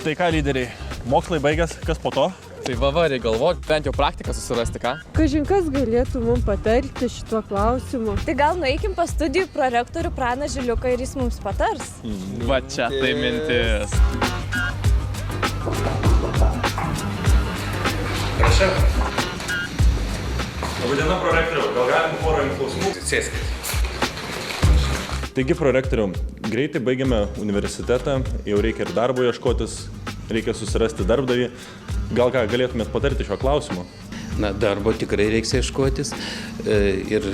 Tai ką, lyderiai, mokslai baigęs, kas po to? Tai reikia galvoti, bent jau praktiką susirasti, ką? Kažin kas galėtų mums patarti šituo klausimu. Tai gal nueikim pas studijų prorektorių Praną Žiliuką ir jis mums patars? Va čia tai mintis. Prašau. Labadiena, prorektoriau, gal galim porą klausimų? Sėskit. Taigi, prorektoriau, greitai baigiame universitetą, jau reikia ir darbo ieškotis, reikia susirasti darbdavį. Gal ką galėtumėt patarti šio klausimu? Na, darbo tikrai reiks ieškotis ir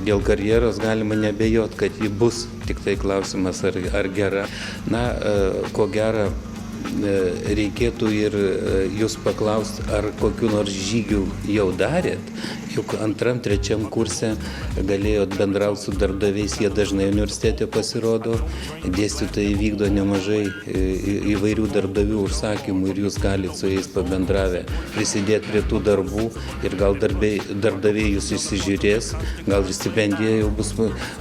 dėl karjeros galima nebejot, kad ji bus, tik tai klausimas ar gera. Na, ko gera, reikėtų ir jūs paklausti, ar kokiu nors žygių jau darėt, juk antram, trečiam kurse galėjot bendrauti su darbdaviais, jie dažnai universitete pasirodo, dėstytojai vykdo nemažai įvairių darbdavių užsakymų ir jūs galite su jais pabendravę prisidėti prie tų darbų ir gal darbdaviai jūs įsižiūrės, gal ir stipendija jau bus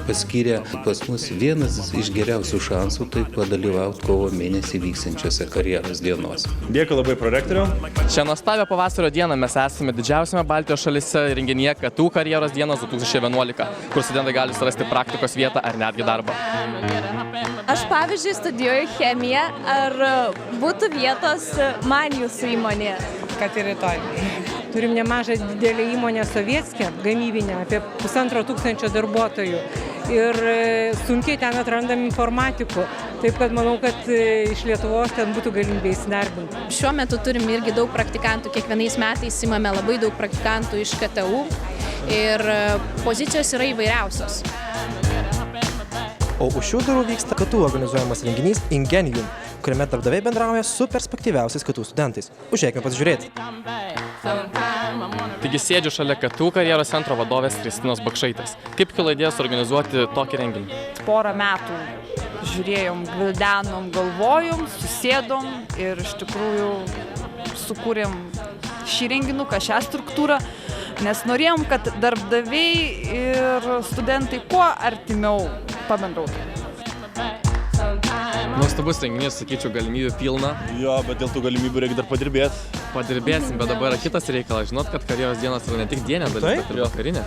paskyrę. Pas mus vienas iš geriausių šansų tai padalyvauti kovo mėnesį vyksiančiose karjeros dienos. Dėkui labai, prorektoriau. Šią nuostabią pavasario dieną mes esame didžiausiame Baltijos šalyse renginyje KTU karjeros dienos 2011, kur studentai gali surasti praktikos vietą ar netgi darbą. Aš pavyzdžiui studijuoju chemiją, ar būtų vietos man jūsų įmonėje? Kad ir rytoj. Turim nemažą didelę įmonę Sovietskę, gamybinę, apie 1500 darbuotojų. Ir sunkiai ten atrandam informatikų. Taip kad manau, kad iš Lietuvos ten būtų galimybė įsidarbinti. Šiuo metu turim irgi daug praktikantų, kiekvienais metais imame labai daug praktikantų iš KTU ir pozicijos yra įvairiausios. O už šių durų vyksta KTU organizuojamas renginys Ingenium, kuriame darbdaviai bendrauja su perspektyviausiais KTU studentais. Užeikime pasižiūrėti. Taigi sėdžiu šalia KTU karjeros centro vadovės Kristinos Bakšaitės. Kaip kilo idėja suorganizuoti tokį renginį? Porą metų žiūrėjom, gvildenom, galvojom, susėdom ir iš tikrųjų sukūrėm šį renginuką, šią struktūrą, nes norėjom, kad darbdaviai ir studentai kuo artimiau pabendrautų. Nuostabus renginys, sakyčiau, galimybių pilna. Jo, bet dėl tų galimybių reikia dar padirbėti. Padirbėsim, bet dabar yra kitas reikalas. Žinot, kad karjeros dienos yra ne tik dienė dalis, bet ir vakarinė.